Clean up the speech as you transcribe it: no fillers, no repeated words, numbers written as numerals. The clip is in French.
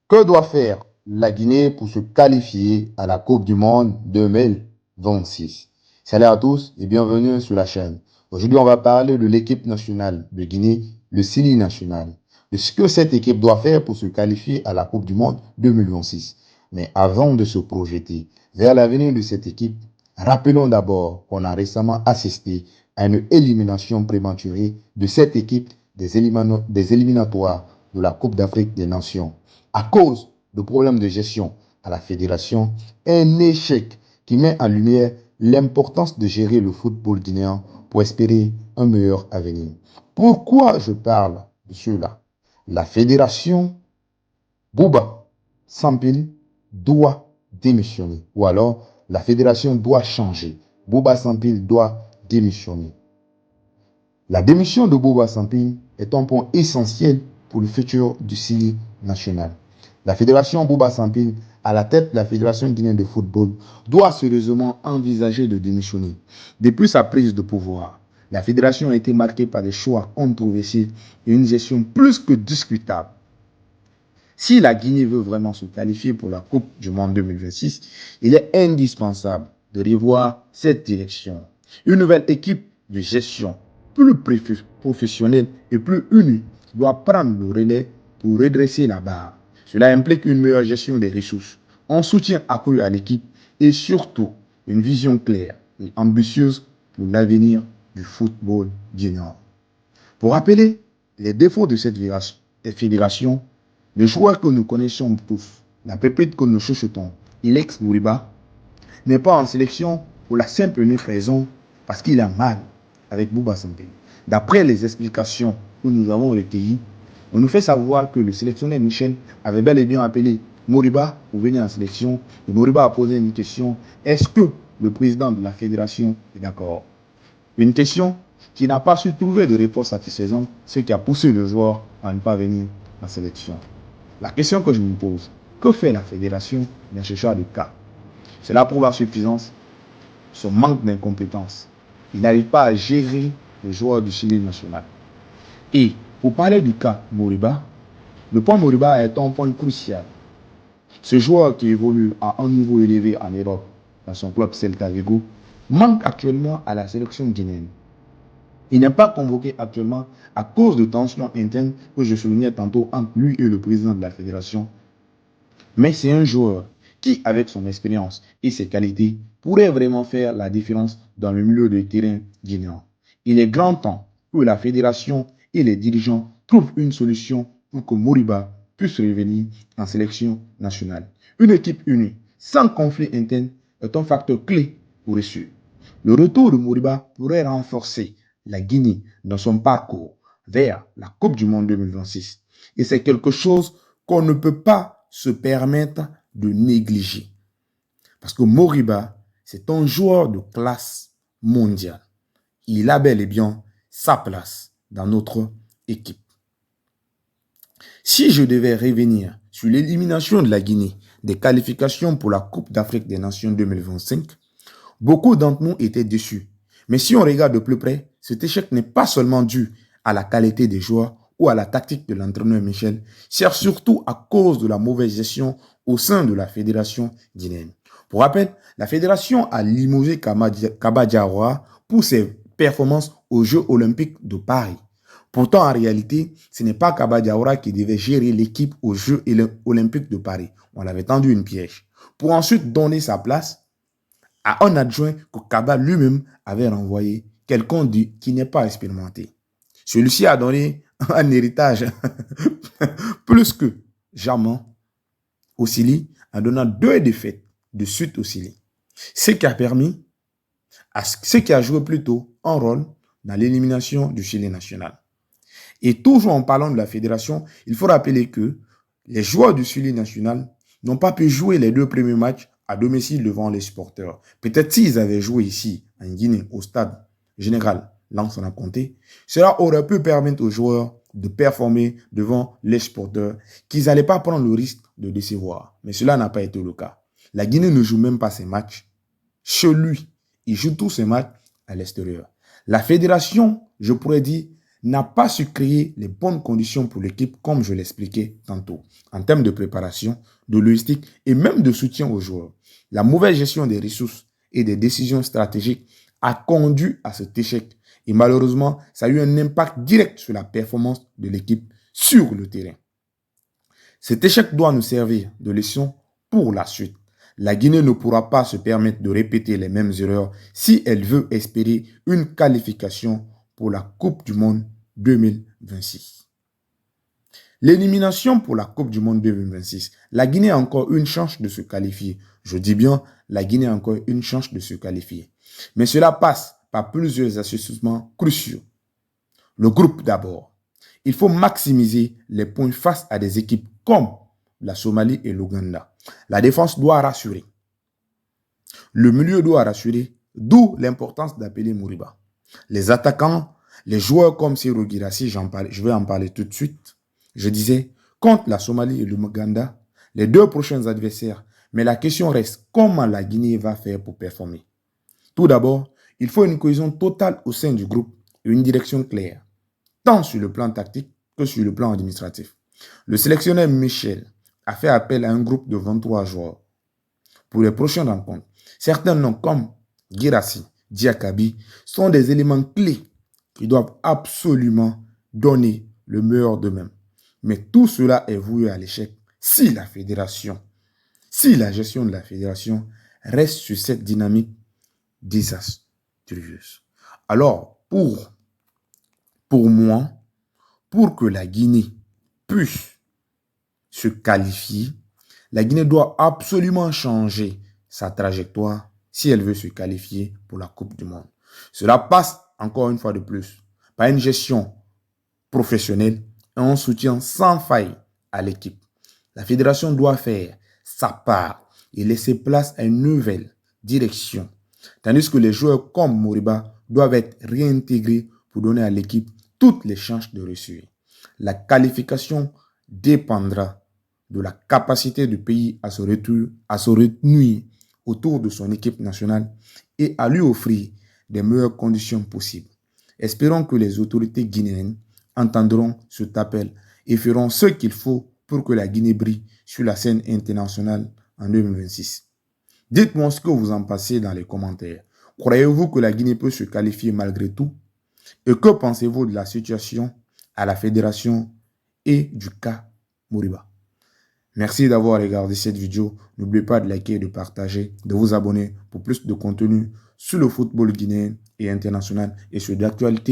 Que doit faire la Guinée pour se qualifier à la Coupe du Monde 2026? Salut à tous et bienvenue sur la chaîne. Aujourd'hui, on va parler de l'équipe nationale de Guinée, le Sili national, de ce que cette équipe doit faire pour se qualifier à la Coupe du Monde 2026. Mais avant de se projeter vers l'avenir de cette équipe, rappelons d'abord qu'on a récemment assisté à une élimination prématurée de cette équipe des éliminatoires de la Coupe d'Afrique des Nations à cause de problèmes de gestion à la fédération, un échec qui met en lumière l'importance de gérer le football guinéen pour espérer un meilleur avenir. Pourquoi je parle de cela? La fédération Bouba Sampil doit démissionner ou alors la fédération doit changer. Bouba Sampil doit démissionner. La démission de Bouba Sampil est un point essentiel pour le futur du Sili national. La fédération Bouba Sampil, à la tête de la Fédération guinéenne de football, doit sérieusement envisager de démissionner. Depuis sa prise de pouvoir, la fédération a été marquée par des choix controversés et une gestion plus que discutable. Si la Guinée veut vraiment se qualifier pour la Coupe du Monde 2026, il est indispensable de revoir cette direction. Une nouvelle équipe de gestion plus professionnelle et plus unie doit prendre le relais pour redresser la barre. Cela implique une meilleure gestion des ressources, un soutien accru à l'équipe et surtout une vision claire et ambitieuse pour l'avenir du football guinéen. Pour rappeler les défauts de cette fédération, le joueur que nous connaissons tous, la pépite que nous chuchotons, Ilex Mouriba, n'est pas en sélection pour la simple et unique raison parce qu'il a mal avec Bouba Sambé. D'après les explications que nous avons recueillies, on nous fait savoir que le sélectionneur Michel avait bel et bien appelé Moriba pour venir en sélection. Et Moriba a posé une question: est-ce que le président de la fédération est d'accord? Une question qui n'a pas su trouver de réponse satisfaisante, ce qui a poussé le joueur à ne pas venir en sélection. La question que je me pose: que fait la fédération dans ce genre de cas? Cela prouve à suffisance son manque d'incompétence. Il n'arrive pas à gérer les joueurs du Chili national. Et pour parler du cas Moriba, le point Moriba est un point crucial. Ce joueur qui évolue à un niveau élevé en Europe, dans son club Celta Vigo, manque actuellement à la sélection guinéenne. Il n'est pas convoqué actuellement à cause de tensions internes que je soulignais tantôt entre lui et le président de la fédération. Mais c'est un joueur qui, avec son expérience et ses qualités, pourrait vraiment faire la différence dans le milieu de terrain guinéen. Il est grand temps que la fédération et les dirigeants trouvent une solution pour que Moriba puisse revenir en sélection nationale. Une équipe unie, sans conflit interne, est un facteur clé pour réussir. Le retour de Moriba pourrait renforcer la Guinée dans son parcours vers la Coupe du Monde 2026. Et c'est quelque chose qu'on ne peut pas se permettre de négliger. Parce que Moriba, c'est un joueur de classe mondiale. Il a bel et bien sa place dans notre équipe. Si je devais revenir sur l'élimination de la Guinée des qualifications pour la Coupe d'Afrique des Nations 2025, beaucoup d'entre nous étaient déçus. Mais si on regarde de plus près, cet échec n'est pas seulement dû à la qualité des joueurs ou à la tactique de l'entraîneur Michel, c'est surtout à cause de la mauvaise gestion au sein de la fédération guinéenne. Pour rappel, la fédération a limogé Kaba Diawara pour ses performances aux Jeux olympiques de Paris. Pourtant, en réalité, ce n'est pas Kaba Diawara qui devait gérer l'équipe aux Jeux olympiques de Paris. On l'avait tendu une piège. Pour ensuite donner sa place à un adjoint que Kaba lui-même avait renvoyé, quelqu'un qui n'est pas expérimenté. Celui-ci a donné un héritage plus que jamais au Sili en donnant 2 défaites de suite au Sili. Ce qui a joué plutôt un rôle dans l'élimination du Chili national. Et toujours en parlant de la fédération, il faut rappeler que les joueurs du Chili national n'ont pas pu jouer les 2 premiers matchs à domicile devant les supporters. Peut-être s'ils avaient joué ici, en Guinée, au stade général Lansana Conté, cela aurait pu permettre aux joueurs de performer devant les supporters, qu'ils n'allaient pas prendre le risque de décevoir. Mais cela n'a pas été le cas. La Guinée ne joue même pas ses matchs chez lui. Il joue tous ses matchs à l'extérieur. La fédération, je pourrais dire, n'a pas su créer les bonnes conditions pour l'équipe, comme je l'expliquais tantôt, en termes de préparation, de logistique et même de soutien aux joueurs. La mauvaise gestion des ressources et des décisions stratégiques a conduit à cet échec. Et malheureusement, ça a eu un impact direct sur la performance de l'équipe sur le terrain. Cet échec doit nous servir de leçon pour la suite. La Guinée ne pourra pas se permettre de répéter les mêmes erreurs si elle veut espérer une qualification pour la Coupe du Monde 2026. L'élimination pour la Coupe du Monde 2026. La Guinée a encore une chance de se qualifier. Je dis bien, la Guinée a encore une chance de se qualifier. Mais cela passe par plusieurs ajustements cruciaux. Le groupe d'abord. Il faut maximiser les points face à des équipes comme la Somalie et l'Ouganda. La défense doit rassurer. Le milieu doit rassurer, d'où l'importance d'appeler Moriba. Les attaquants, les joueurs comme Serhou Guirassy, je vais en parler tout de suite. Je disais, contre la Somalie et l'Ouganda, les deux prochains adversaires, mais la question reste, comment la Guinée va faire pour performer? Tout d'abord, il faut une cohésion totale au sein du groupe et une direction claire, tant sur le plan tactique que sur le plan administratif. Le sélectionneur Michel a fait appel à un groupe de 23 joueurs pour les prochaines rencontres. Certains noms comme Guirassy, Diakabi sont des éléments clés qui doivent absolument donner le meilleur d'eux-mêmes. Mais tout cela est voué à l'échec si la gestion de la fédération reste sur cette dynamique désastreuse. Alors, pour moi, pour que la Guinée puisse se qualifier, la Guinée doit absolument changer sa trajectoire si elle veut se qualifier pour la Coupe du Monde. Cela passe, encore une fois de plus, par une gestion professionnelle et un soutien sans faille à l'équipe. La fédération doit faire sa part et laisser place à une nouvelle direction, tandis que les joueurs comme Moriba doivent être réintégrés pour donner à l'équipe toutes les chances de réussir. La qualification dépendra de la capacité du pays à se retenir autour de son équipe nationale et à lui offrir les meilleures conditions possibles. Espérons que les autorités guinéennes entendront cet appel et feront ce qu'il faut pour que la Guinée brille sur la scène internationale en 2026. Dites-moi ce que vous en pensez dans les commentaires. Croyez-vous que la Guinée peut se qualifier malgré tout? Et que pensez-vous de la situation à la fédération et du cas Moriba? Merci d'avoir regardé cette vidéo. N'oubliez pas de liker, de partager, de vous abonner pour plus de contenu sur le football guinéen et international et sur l'actualité.